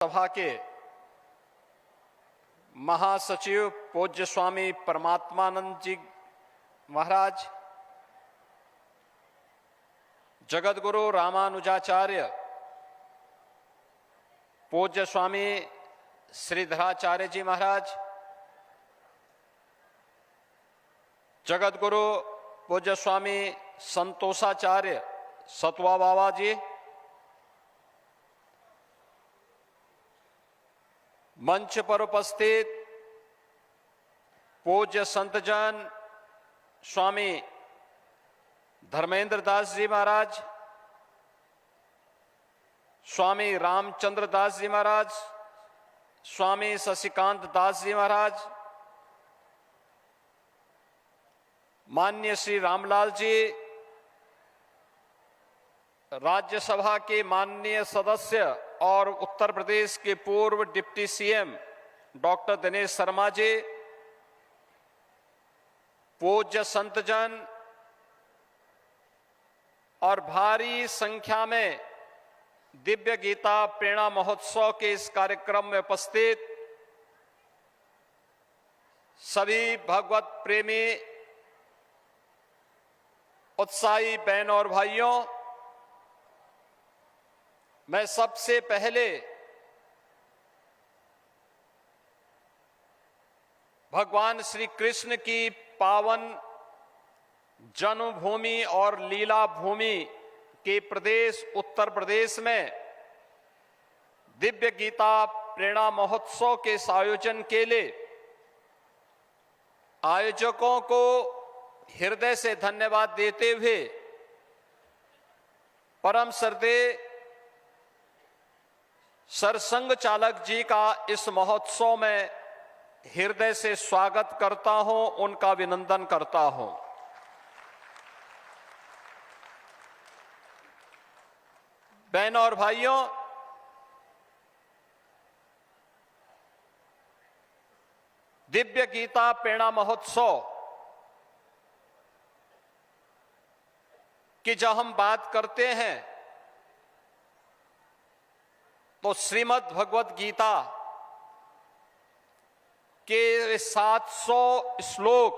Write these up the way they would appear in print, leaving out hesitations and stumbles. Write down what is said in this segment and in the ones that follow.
सभा के महासचिव पूज्य स्वामी परमात्मानंद जी महाराज, जगत गुरु रामानुजाचार्य पूज्य स्वामी श्रीधराचार्य जी महाराज, जगत गुरु पूज्य स्वामी संतोषाचार्य सतवा बाबा जी, मंच पर उपस्थित पूज्य संतजन स्वामी धर्मेंद्र दास जी महाराज, स्वामी रामचंद्र दास जी महाराज, स्वामी शशिकांत दास जी महाराज, माननीय श्री रामलाल जी, राज्यसभा के माननीय सदस्य और उत्तर प्रदेश के पूर्व deputy CM doctor Dinesh Sharma ji, पूज्य संतजन और भारी संख्या में दिव्य गीता प्रेरणा महोत्सव के इस कार्यक्रम में उपस्थित सभी भगवत प्रेमी उत्साही बहनों और भाइयों, मैं सबसे पहले भगवान श्री कृष्ण की पावन जन्मभूमि और लीला भूमि के प्रदेश उत्तर प्रदेश में दिव्य गीता प्रेरणा महोत्सव के इस आयोजन के लिए आयोजकों को हृदय से धन्यवाद देते हुए परम श्रद्धेय सरसंघ चालक जी का इस महोत्सव में हृदय से स्वागत करता हूं, उनका अभिनंदन करता हूं। बहनों और भाइयों, दिव्य गीता प्रेरणा महोत्सव की जब हम बात करते हैं तो श्रीमद् भगवत गीता के 700 श्लोक,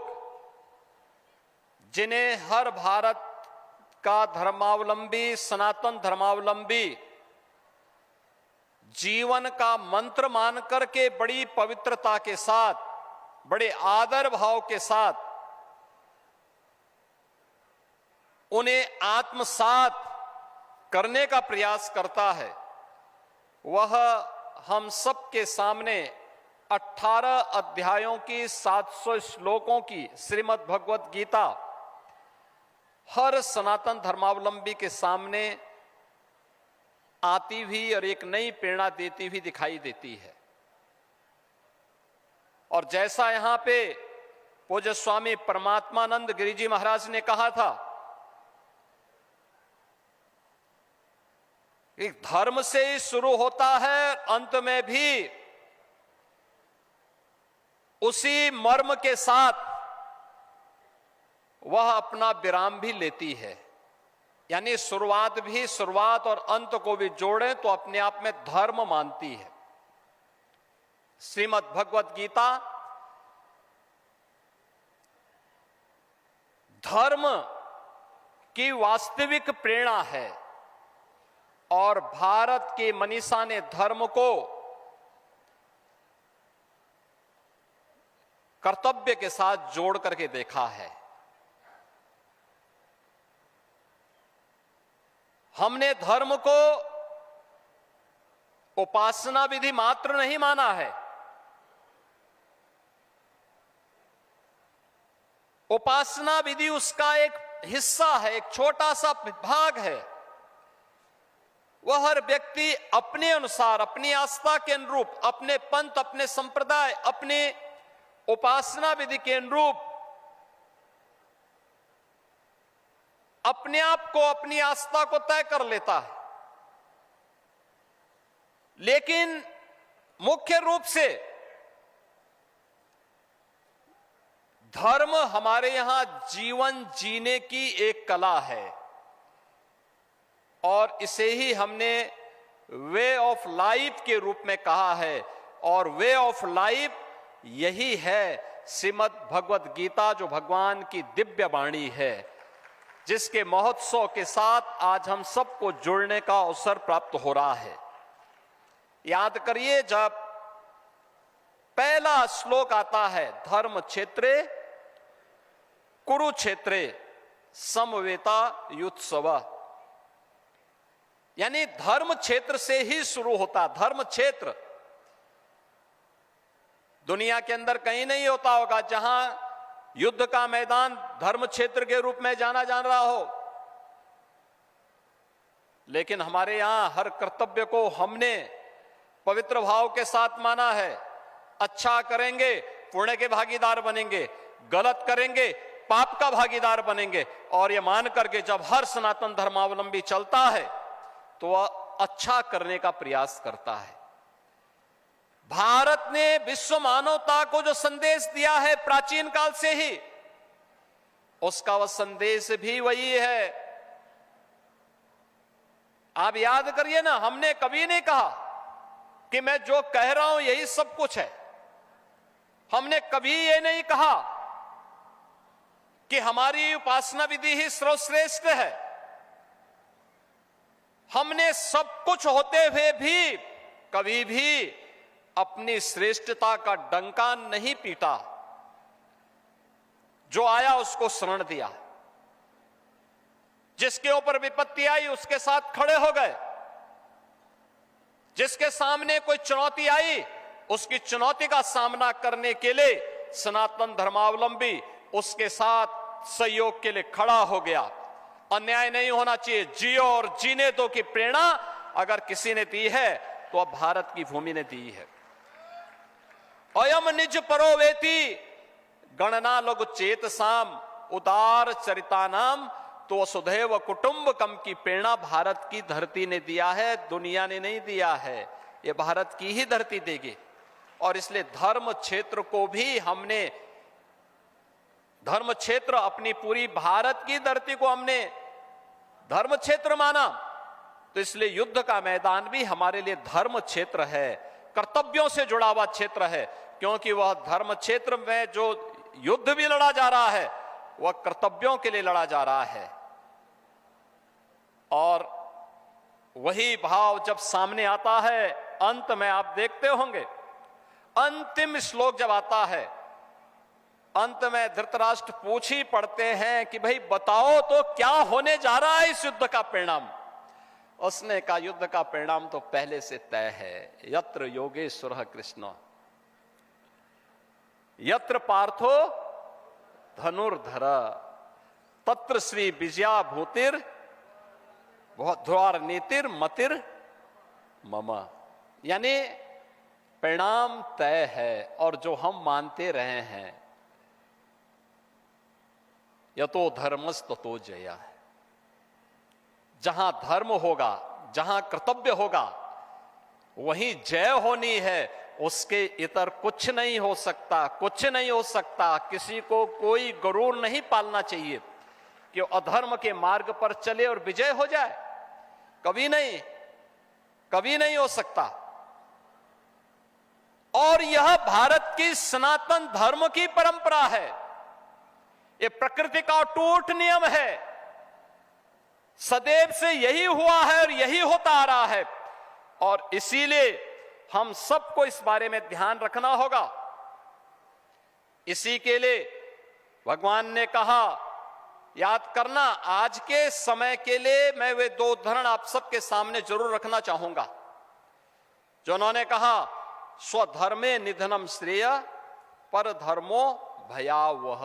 जिन्हें हर भारत का धर्मावलंबी, सनातन धर्मावलंबी जीवन का मंत्र मान करके बड़ी पवित्रता के साथ, बड़े आदर भाव के साथ उन्हें आत्मसात करने का प्रयास करता है, वह हम सबके सामने 18 अध्यायों की 700 श्लोकों की श्रीमद् भगवत गीता हर सनातन धर्मावलंबी के सामने आती हुई और एक नई प्रेरणा देती हुई दिखाई देती है। और जैसा यहां पे पूज्य स्वामी परमात्मानंद गिरि जी महाराज ने कहा था, एक धर्म से ही शुरू होता है, अंत में भी उसी मर्म के साथ वह अपना विराम भी लेती है। यानी शुरुआत और अंत को भी जोड़ें तो अपने आप में धर्म मानती है। श्रीमद् भगवत गीता धर्म की वास्तविक प्रेरणा है और भारत के मनीषा ने धर्म को कर्तव्य के साथ जोड़ करके देखा है। हमने धर्म को उपासना विधि मात्र नहीं माना है, उपासना विधि उसका एक हिस्सा है, एक छोटा सा भाग है। वह हर व्यक्ति अपने अनुसार, अपनी आस्था के अनुरूप, अपने पंथ, अपने संप्रदाय, अपने उपासना विधि के अनुरूप अपने आप को, अपनी आस्था को तय कर लेता है। लेकिन मुख्य रूप से धर्म हमारे यहां जीवन जीने की एक कला है और इसे ही हमने वे ऑफ लाइफ के रूप में कहा है। और वे ऑफ लाइफ यही है श्रीमद् भगवत गीता, जो भगवान की दिव्य वाणी है, जिसके महोत्सव के साथ आज हम सबको जुड़ने का अवसर प्राप्त हो रहा है। याद करिए, जब पहला श्लोक आता है, धर्म क्षेत्रे कुरुक्षेत्रे समवेता युत्सव, यानी धर्म क्षेत्र से ही शुरू होता। धर्म क्षेत्र दुनिया के अंदर कहीं नहीं होता होगा जहां युद्ध का मैदान धर्म क्षेत्र के रूप में जाना जा रहा हो, लेकिन हमारे यहां हर कर्तव्य को हमने पवित्र भाव के साथ माना है। अच्छा करेंगे पुण्य के भागीदार बनेंगे, गलत करेंगे पाप का भागीदार बनेंगे। और यह मान करके जब हर सनातन धर्मावलंबी चलता है तो वह अच्छा करने का प्रयास करता है। भारत ने विश्व मानवता को जो संदेश दिया है प्राचीन काल से ही, उसका वह संदेश भी वही है। आप याद करिए ना, हमने कभी नहीं कहा कि मैं जो कह रहा हूं यही सब कुछ है। हमने कभी ये नहीं कहा कि हमारी उपासना विधि ही सर्वश्रेष्ठ है। हमने सब कुछ होते हुए भी कभी भी अपनी श्रेष्ठता का डंका नहीं पीटा। जो आया उसको शरण दिया, जिसके ऊपर विपत्ति आई उसके साथ खड़े हो गए, जिसके सामने कोई चुनौती आई उसकी चुनौती का सामना करने के लिए सनातन धर्मावलंबी उसके साथ सहयोग के लिए खड़ा हो गया। अन्याय नहीं होना चाहिए, जियो और जीने दो की प्रेरणा अगर किसी ने दी है तो अब भारत की भूमि ने दी है। अयम निज परोवेति गणना लघु चेत साम उदार चरिता नाम, तो वसुधैव कुटुंबकम की प्रेरणा भारत की धरती ने दिया है, दुनिया ने नहीं दिया है। ये भारत की ही धरती देगी। और इसलिए धर्म क्षेत्र को भी हमने, धर्म क्षेत्र अपनी पूरी भारत की धरती को हमने धर्म क्षेत्र माना। तो इसलिए युद्ध का मैदान भी हमारे लिए धर्म क्षेत्र है, कर्तव्यों से जुड़ा हुआ क्षेत्र है। क्योंकि वह धर्म क्षेत्र में जो युद्ध भी लड़ा जा रहा है वह कर्तव्यों के लिए लड़ा जा रहा है। और वही भाव जब सामने आता है, अंत में आप देखते होंगे, अंतिम श्लोक जब आता है, अंत में धृतराष्ट्र पूछ ही पड़ते हैं कि भाई बताओ तो क्या होने जा रहा है इस युद्ध का परिणाम। उसने कहा युद्ध का परिणाम तो पहले से तय है। यत्र योगेश्वर कृष्ण यत्र पार्थो धनुर्धर तत्र श्री विजया भूतिर ध्वार नीतिर मतिर मम, यानी परिणाम तय है। और जो हम मानते रहे हैं, यतो धर्मस्ततो जया, जहां धर्म होगा, जहां कर्तव्य होगा वहीं जय होनी है। उसके इतर कुछ नहीं हो सकता, कुछ नहीं हो सकता। किसी को कोई गरूर नहीं पालना चाहिए कि अधर्म के मार्ग पर चले और विजय हो जाए। कभी नहीं, कभी नहीं हो सकता। और यह भारत की सनातन धर्म की परंपरा है। यह प्रकृति का अटूट नियम है। सदैव से यही हुआ है और यही होता आ रहा है। और इसीलिए हम सबको इस बारे में ध्यान रखना होगा। इसी के लिए भगवान ने कहा, याद करना, आज के समय के लिए मैं वे दो उदाहरण आप सबके सामने जरूर रखना चाहूंगा जो उन्होंने कहा, स्वधर्मे निधनम श्रेय पर धर्मो भयावह,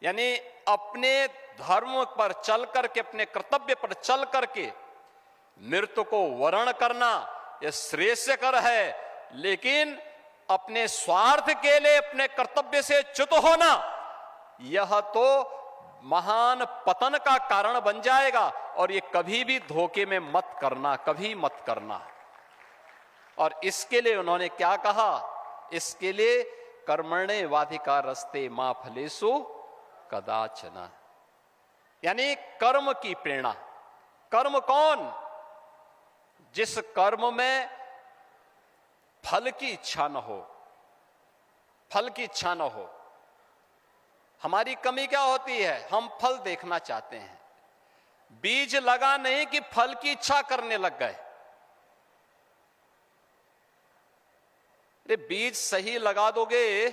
यानी अपने धर्म पर चल करके, अपने कर्तव्य पर चल करके मृत्यु को वर्ण करना यह श्रेयस्कर है। लेकिन अपने स्वार्थ के लिए अपने कर्तव्य से च्युत होना, यह तो महान पतन का कारण बन जाएगा। और ये कभी भी धोखे में मत करना, कभी मत करना। और इसके लिए उन्होंने क्या कहा, इसके लिए कर्मणे वाधिकारस्ते मा फलेषु कदाचन, यानी कर्म की प्रेरणा। कर्म कौन? जिस कर्म में फल की इच्छा न हो, फल की इच्छा न हो। हमारी कमी क्या होती है? हम फल देखना चाहते हैं। बीज लगा नहीं कि फल की इच्छा करने लग गए। अरे बीज सही लगा दोगे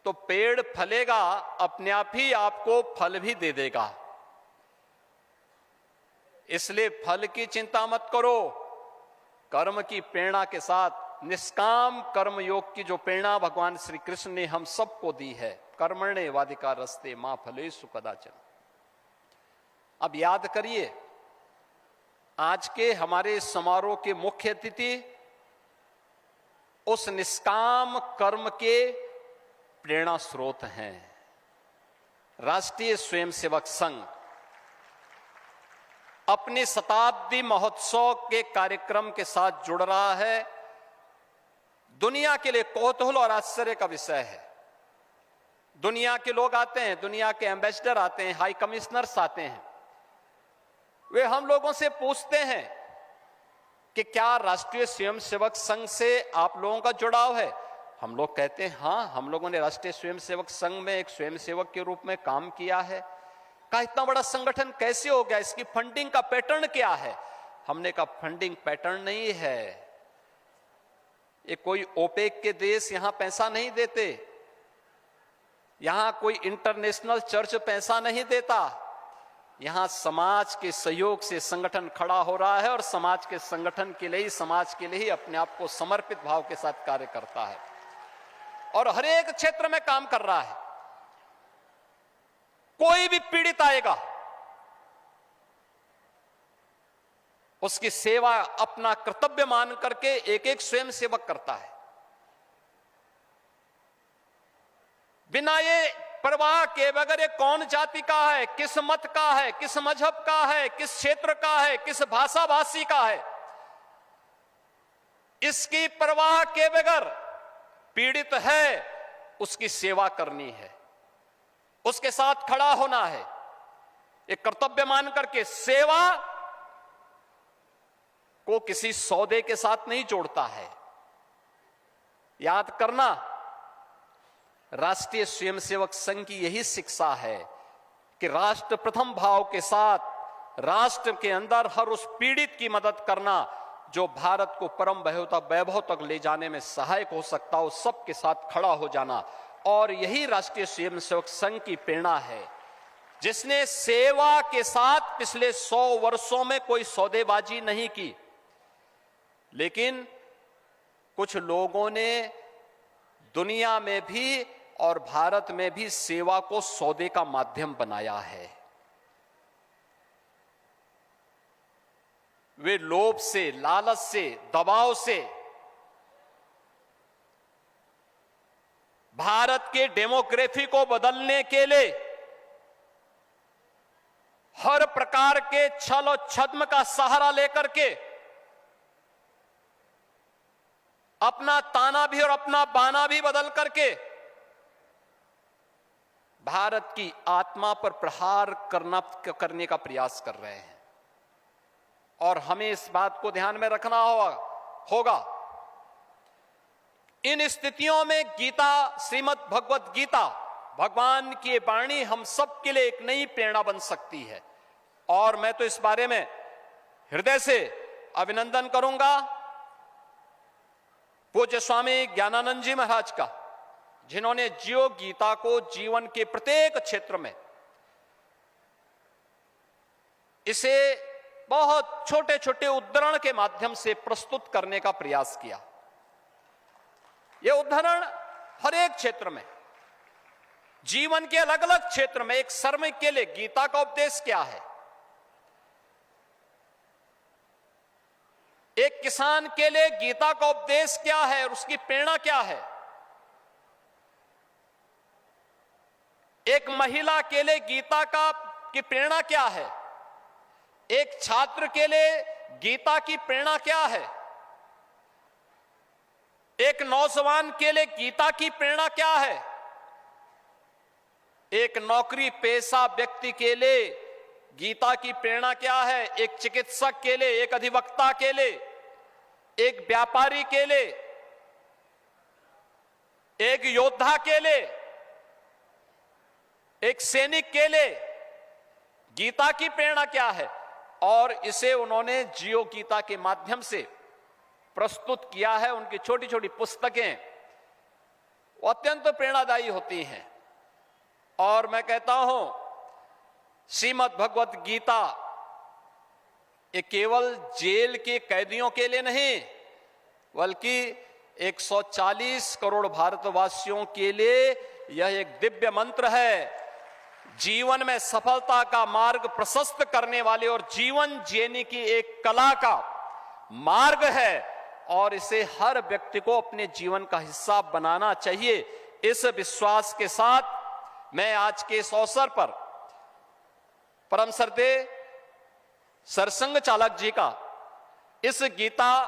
तो पेड़ फलेगा, अपने आप ही आपको फल भी दे देगा। इसलिए फल की चिंता मत करो, कर्म की प्रेरणा के साथ निष्काम कर्म योग की जो प्रेरणा भगवान श्री कृष्ण ने हम सबको दी है, कर्मण्ये वाधिकारस्ते मा फलेषु कदाचन। अब याद करिए, आज के हमारे समारोह के मुख्य अतिथि उस निष्काम कर्म के प्रेरणा स्रोत हैं। राष्ट्रीय स्वयंसेवक संघ अपने शताब्दी महोत्सव के कार्यक्रम के साथ जुड़ रहा है। दुनिया के लिए कौतूहल और आश्चर्य का विषय है। दुनिया के लोग आते हैं, दुनिया के एम्बेसडर आते हैं, हाई कमिश्नर्स आते हैं। वे हम लोगों से पूछते हैं कि क्या राष्ट्रीय स्वयंसेवक संघ से आप लोगों का जुड़ाव है? हम लोग कहते हैं हाँ, हम लोगों ने राष्ट्रीय स्वयंसेवक संघ में एक स्वयंसेवक के रूप में काम किया है। का इतना बड़ा संगठन कैसे हो गया? इसकी फंडिंग का पैटर्न क्या है? हमने कहा फंडिंग पैटर्न नहीं है, ये कोई ओपेक के देश यहां पैसा नहीं देते, यहां कोई इंटरनेशनल चर्च पैसा नहीं देता। यहां समाज के सहयोग से संगठन खड़ा हो रहा है और समाज के संगठन के लिए ही, समाज के लिए ही अपने आप को समर्पित भाव के साथ कार्य करता है और हर एक क्षेत्र में काम कर रहा है। कोई भी पीड़ित आएगा, उसकी सेवा अपना कर्तव्य मान करके एक एक स्वयंसेवक करता है, बिना ये परवाह के बगैर ये कौन जाति का है, किस मत का है, किस मजहब का है, किस क्षेत्र का है, किस भाषा भाषी का है, इसकी परवाह के बगैर पीड़ित है उसकी सेवा करनी है, उसके साथ खड़ा होना है। एक कर्तव्य मान करके सेवा को किसी सौदे के साथ नहीं जोड़ता है। याद करना, राष्ट्रीय स्वयंसेवक संघ की यही शिक्षा है कि राष्ट्र प्रथम भाव के साथ राष्ट्र के अंदर हर उस पीड़ित की मदद करना जो भारत को परम वैभव तक ले जाने में सहायक हो सकता हो, सबके साथ खड़ा हो जाना। और यही राष्ट्रीय स्वयंसेवक संघ की प्रेरणा है, जिसने सेवा के साथ पिछले 100 वर्षों में कोई सौदेबाजी नहीं की, लेकिन कुछ लोगों ने दुनिया में भी और भारत में भी सेवा को सौदे का माध्यम बनाया है। वे लोभ से, लालच से, दबाव से भारत के डेमोग्राफी को बदलने के लिए हर प्रकार के छल और छद्म का सहारा लेकर के अपना ताना भी और अपना बाना भी बदल करके भारत की आत्मा पर प्रहार करने का प्रयास कर रहे हैं। और हमें इस बात को ध्यान में रखना होगा। इन स्थितियों में गीता, श्रीमद् भगवत गीता, भगवान की वाणी हम सब के लिए एक नई प्रेरणा बन सकती है। और मैं तो इस बारे में हृदय से अभिनंदन करूंगा पूज्य स्वामी ज्ञानानंद जी महाराज का, जिन्होंने जियो गीता को जीवन के प्रत्येक क्षेत्र में इसे बहुत छोटे छोटे उद्धरण के माध्यम से प्रस्तुत करने का प्रयास किया। यह उद्धरण हर एक क्षेत्र में, जीवन के अलग अलग क्षेत्र में, एक श्रमिक के लिए गीता का उपदेश क्या है, एक किसान के लिए गीता का उपदेश क्या है और उसकी प्रेरणा क्या है, एक महिला के लिए गीता की प्रेरणा क्या है, एक छात्र के लिए गीता की प्रेरणा क्या है, एक नौजवान के लिए गीता की प्रेरणा क्या है, एक नौकरी पेशा व्यक्ति के लिए गीता की प्रेरणा क्या है? एक चिकित्सक के लिए, एक अधिवक्ता के लिए, एक व्यापारी के लिए, एक योद्धा के लिए, एक सैनिक के लिए गीता की प्रेरणा क्या है? और इसे उन्होंने जियो गीता के माध्यम से प्रस्तुत किया है। उनकी छोटी छोटी पुस्तकें अत्यंत प्रेरणादायी होती हैं। और मैं कहता हूं, श्रीमद् भगवत गीता ये केवल जेल के कैदियों के लिए नहीं, बल्कि 140 करोड़ भारतवासियों के लिए यह एक दिव्य मंत्र है। जीवन में सफलता का मार्ग प्रशस्त करने वाले और जीवन जीने की एक कला का मार्ग है, और इसे हर व्यक्ति को अपने जीवन का हिस्सा बनाना चाहिए। इस विश्वास के साथ मैं आज के इस अवसर पर परम श्रद्धेय सरसंघ चालक जी का इस गीता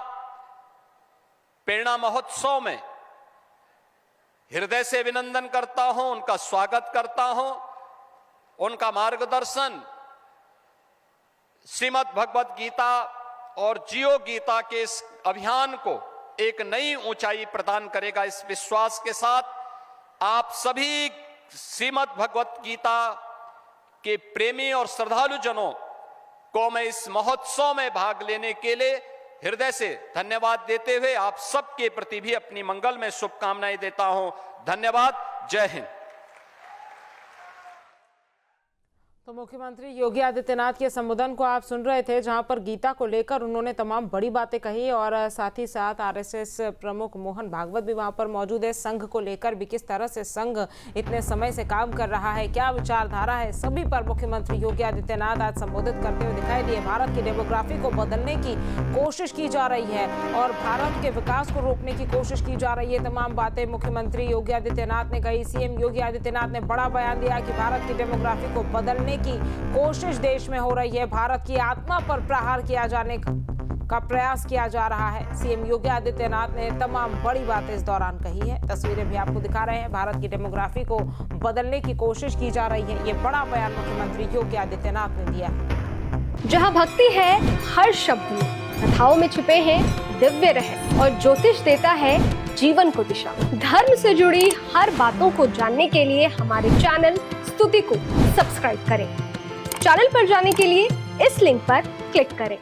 प्रेरणा महोत्सव में हृदय से अभिनंदन करता हूं, उनका स्वागत करता हूं। उनका मार्गदर्शन श्रीमद् भगवत गीता और जियो गीता के इस अभियान को एक नई ऊंचाई प्रदान करेगा। इस विश्वास के साथ आप सभी श्रीमद् भगवत गीता के प्रेमी और श्रद्धालु जनों को मैं इस महोत्सव में भाग लेने के लिए हृदय से धन्यवाद देते हुए आप सबके प्रति भी अपनी मंगल में शुभकामनाएं देता हूं। धन्यवाद। जय हिंद। तो मुख्यमंत्री योगी आदित्यनाथ के संबोधन को आप सुन रहे थे, जहां पर गीता को लेकर उन्होंने तमाम बड़ी बातें कही, और साथ ही साथ आरएसएस प्रमुख मोहन भागवत भी वहां पर मौजूद है। संघ को लेकर भी किस तरह से संघ इतने समय से काम कर रहा है, क्या विचारधारा है, सभी पर मुख्यमंत्री योगी आदित्यनाथ आज संबोधित करते हुए दिखाई दिए। भारत की डेमोग्राफी को बदलने की कोशिश की जा रही है और भारत के विकास को रोकने की कोशिश की जा रही है। तमाम बातें मुख्यमंत्री योगी आदित्यनाथ ने कही। सीएम योगी आदित्यनाथ ने बड़ा बयान दिया कि भारत की डेमोग्राफी को बदलने की कोशिश देश में हो रही है, भारत की आत्मा पर प्रहार किया जाने का प्रयास किया जा रहा है। सीएम योगी आदित्यनाथ ने तमाम बड़ी बातें इस दौरान कही है। तस्वीरें भी आपको दिखा रहे हैं। भारत की डेमोग्राफी को बदलने की कोशिश की जा रही है, ये बड़ा बयान मुख्यमंत्री योगी आदित्यनाथ ने दिया है। जहां भक्ति है हर शब्द में, कथाओं में छुपे हैं दिव्य रहस्य, और ज्योतिष देता है जीवन को दिशा। धर्म से जुड़ी हर बातों को जानने के लिए हमारे चैनल स्तुति को सब्सक्राइब करें। चैनल पर जाने के लिए इस लिंक पर क्लिक करें।